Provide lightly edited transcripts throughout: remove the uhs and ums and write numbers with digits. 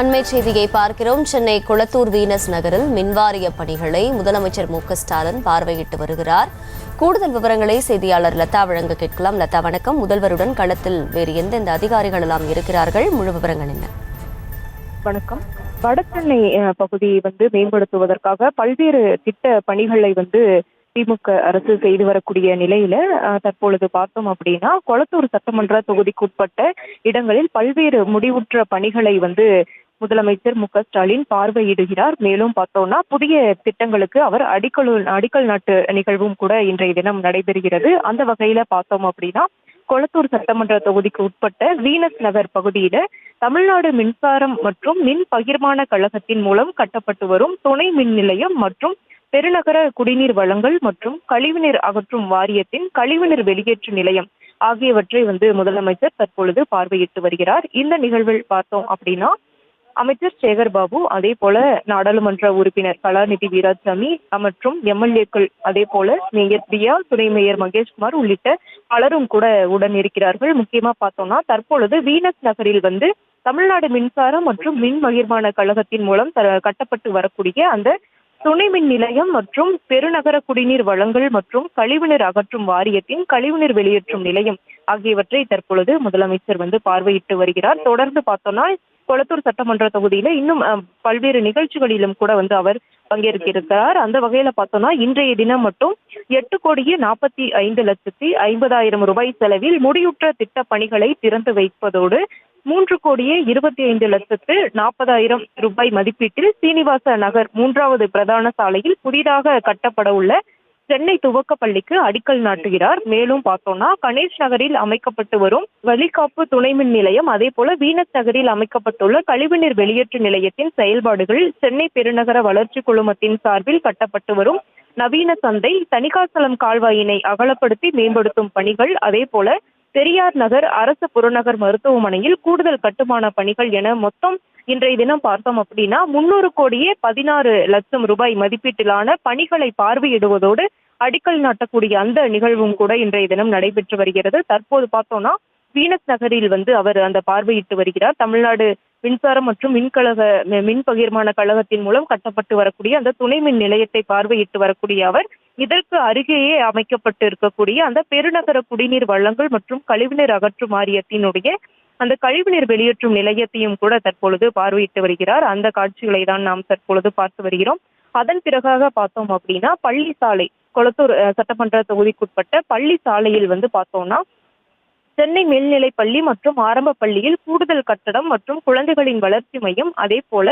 அண்மை செய்தியை பார்க்கிறோம். சென்னை குளத்தூர் வீனஸ் நகரில் மின்வாரிய பணிகளை முதலமைச்சர் மு.க.ஸ்டாலின் பார்வையிட்டு வருகிறார். கூடுதல் விவரங்களை செய்தியாளர் லதா வழங்க கேட்கலாம். லதா, வணக்கம். முதல்வருடன் களத்தில் வேறு எந்தெந்த அதிகாரிகள் எல்லாம் இருக்கிறார்கள்? முழு விவரங்கள் என்ன? வணக்கம். வடசென்னை பகுதியை மேம்படுத்துவதற்காக பல்வேறு திட்ட பணிகளை திமுக அரசு செய்து வரக்கூடிய நிலையில தற்பொழுது பார்த்தோம் அப்படின்னா, கொளத்தூர் சட்டமன்ற தொகுதிக்குட்பட்ட இடங்களில் பல்வேறு முடிவுற்ற பணிகளை முதலமைச்சர் மு.க.ஸ்டாலின் பார்வையிடுகிறார். மேலும் பார்த்தோம்னா புதிய திட்டங்களுக்கு அவர் அடிக்கல் நாட்டு நிகழ்வும் கூட இன்றைய தினம் நடைபெறுகிறது. அந்த வகையில பார்த்தோம் அப்படின்னா, கொளத்தூர் சட்டமன்ற தொகுதிக்கு உட்பட்ட வீனஸ் நகர் பகுதியில தமிழ்நாடு மின்சாரம் மற்றும் மின் பகிர்மான கழகத்தின் மூலம் கட்டப்பட்டு வரும் துணை மின் நிலையம் மற்றும் பெருநகர குடிநீர் வழங்கல் மற்றும் கழிவுநீர் அகற்றும் வாரியத்தின் கழிவுநீர் வெளியேற்று நிலையம் ஆகியவற்றை முதலமைச்சர் தற்பொழுது பார்வையிட்டு வருகிறார். இந்த நிகழ்வில் பார்த்தோம் அப்படின்னா, அமைச்சர் சேகர் பாபு, அதே போல நாடாளுமன்ற உறுப்பினர் கலாநிதி வீராசாமி மற்றும் எம்எல்ஏக்கள், அதே போல மேயர் பிரியா, துணை மேயர் மகேஷ்குமார் உள்ளிட்ட பலரும் கூட உடன் இருக்கிறார்கள். முக்கியமா பார்த்தோம்னா, தற்பொழுது வீனஸ் நகரில் தமிழ்நாடு மின்சாரம் மற்றும் மின் பகிர்மான கழகத்தின் மூலம் கட்டப்பட்டு வரக்கூடிய அந்த துணை மின் நிலையம் மற்றும் பெருநகர குடிநீர் வழங்கல் மற்றும் கழிவுநீர் அகற்றும் வாரியத்தின் கழிவுநீர் வெளியேற்றும் நிலையம் ஆகியவற்றை தற்பொழுது முதலமைச்சர் பார்வையிட்டு வருகிறார். தொடர்ந்து பார்த்தோம்னா, கொளத்தூர் சட்டமன்ற தொகுதியில இன்னும் பல்வேறு நிகழ்ச்சிகளிலும் கூட அவர் பங்கேற்கிறார். அந்த வகையில பார்த்தோம்னா, இன்றைய தினம் மட்டும் 8,45,50,000 ரூபாய் செலவில் முடிவுற்ற திட்ட பணிகளை திறந்து வைப்பதோடு 3,25,40,000 ரூபாய் மதிப்பீட்டில் சீனிவாச நகர் 3வது பிரதான சாலையில் புதிதாக கட்டப்பட உள்ள சென்னை துவக்க பள்ளிக்கு அடிக்கல் நாட்டுகிறார். மேலும் பார்த்தோம்னா, கணேஷ் நகரில் அமைக்கப்பட்டு வரும் வலிகாப்பு துணை மின் நிலையம், அதே போல வீனஸ் நகரில் அமைக்கப்பட்டுள்ள கழிவுநீர் வெளியேற்று நிலையத்தின் செயல்பாடுகள், சென்னை பெருநகர வளர்ச்சி குழுமத்தின் சார்பில் கட்டப்பட்டு வரும் நவீன சந்தை, தணிகாசலம் கால்வாயினை அகலப்படுத்தி மேம்படுத்தும் பணிகள், அதே போல பெரியார் நகர் அரசு புறநகர் மருத்துவமனையில் கூடுதல் கட்டுமான பணிகள் என மொத்தம் இன்றைய தினம் பார்த்தோம் அப்படின்னா 300,16,00,000 ரூபாய் மதிப்பீட்டிலான பணிகளை பார்வையிடுவதோடு அடிக்கல் நாட்டக்கூடிய அந்த நிகழ்வும் கூட இன்றைய தினம் நடைபெற்று வருகிறது. தற்போது பார்த்தோம்னா, வீனஸ் நகரில் அவர் அந்த பார்வையிட்டு வருகிறார். தமிழ்நாடு மின்சாரம் மற்றும் மின் பகிர்மான கழகத்தின் மூலம் கட்டப்பட்டு வரக்கூடிய அந்த துணை மின் நிலையத்தை பார்வையிட்டு வரக்கூடிய அவர் இதற்கு அருகேயே அமைக்கப்பட்டு இருக்கக்கூடிய அந்த பெருநகர குடிநீர் வழங்கல் மற்றும் கழிவுநீர் அகற்றும் வாரியத்தினுடைய அந்த கழிவுநீர் வெளியேற்றும் நிலையத்தையும் கூட தற்பொழுது பார்வையிட்டு வருகிறார். அந்த காட்சிகளை தான் நாம் தற்பொழுது பார்த்து வருகிறோம். அதன் பிறகாக பார்த்தோம் அப்படின்னா, பள்ளி சாலை, கொளத்தூர் சட்டமன்ற தொகுதிக்குட்பட்ட பள்ளி சாலையில் பார்த்தோம்னா, சென்னை மேல்நிலை பள்ளி மற்றும் ஆரம்ப பள்ளியில் கூடுதல் கட்டடம் மற்றும் குழந்தைகளின் வளர்ச்சி மையம், அதே போல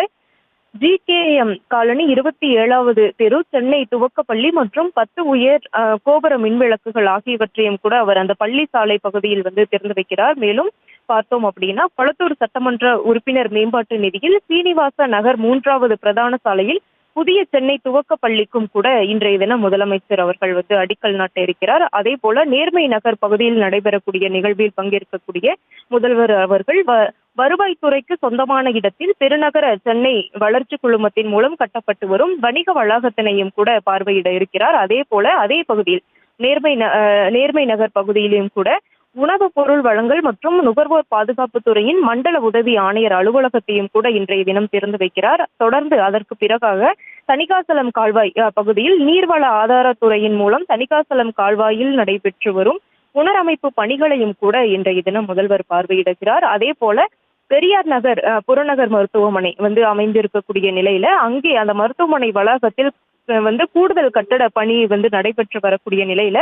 GKM காலனி 27வது தெரு, சென்னை துவக்கப்பள்ளி மற்றும் 10 உயர் கோபுர மின்விளக்குகள் ஆகியவற்றையும் கூட அவர் அந்த பள்ளி சாலை பகுதியில் திறந்து வைக்கிறார். மேலும் பார்த்தோம் அப்படின்னா, கொளத்தூர் சட்டமன்ற உறுப்பினர் மேம்பாட்டு நிதியில் சீனிவாச நகர் 3வது பிரதான சாலையில் புதிய சென்னை துவக்க பள்ளிக்கும் கூட இன்றைய தினம் முதலமைச்சர் அவர்கள் அடிக்கல் நாட்ட இருக்கிறார். அதே போல நேர்மை நகர் பகுதியில் நடைபெறக்கூடிய நிகழ்வில் பங்கேற்கக்கூடிய முதல்வர் அவர்கள் வருவாய்த்துறைக்கு சொந்தமான இடத்தில் பெருநகர சென்னை வளர்ச்சி குழுமத்தின் மூலம் கட்டப்பட்டு வரும் வணிக வளாகத்தினையும் கூட பார்வையிட இருக்கிறார். அதே போல அதே பகுதியில் நேர்மை நகர் பகுதியிலும் கூட உணவு பொருள் வழங்கல் மற்றும் நுகர்வோர் பாதுகாப்பு துறையின் மண்டல உதவி ஆணையர் அலுவலகத்தையும் கூட இன்றைய தினம் திறந்து வைக்கிறார். தொடர்ந்து அதற்கு பிறகாக தணிகாசலம் கால்வாய் பகுதியில் நீர்வள ஆதாரத்துறையின் மூலம் தணிகாசலம் கால்வாயில் நடைபெற்று வரும் புனரமைப்பு பணிகளையும் கூட இன்றைய தினம் முதல்வர் பார்வையிடுகிறார். அதே போல பெரியார் நகர் புறநகர் மருத்துவமனை அமைந்திருக்கக்கூடிய நிலையில அங்கே அந்த மருத்துவமனை வளாகத்தில் கூடுதல் கட்டட பணி நடைபெற்று வரக்கூடிய நிலையில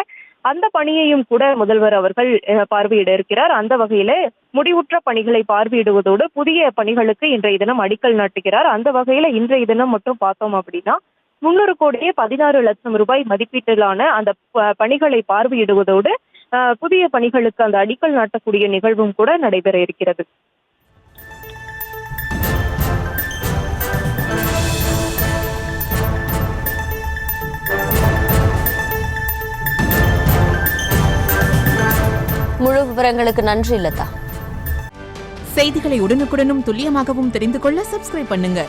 அந்த பணியையும் கூட முதல்வர் அவர்கள் பார்வையிட இருக்கிறார். அந்த வகையில முடிவுற்ற பணிகளை பார்வையிடுவதோடு புதிய பணிகளுக்கு இன்றைய தினம் அடிக்கல் நாட்டுகிறார். அந்த வகையில இன்றைய தினம் மட்டும் பார்த்தோம் அப்படின்னா 300,16,00,000 ரூபாய் மதிப்பீட்டிலான அந்த பணிகளை பார்வையிடுவதோடு புதிய பணிகளுக்கு அந்த அடிக்கல் நாட்டக்கூடிய நிகழ்வும் கூட நடைபெற இருக்கிறது. முழு விவரங்களுக்கு நன்றி லதா. செய்திகளை உடனுக்குடனும் துல்லியமாகவும் தெரிந்து கொள்ள சப்ஸ்கிரைப் பண்ணுங்க.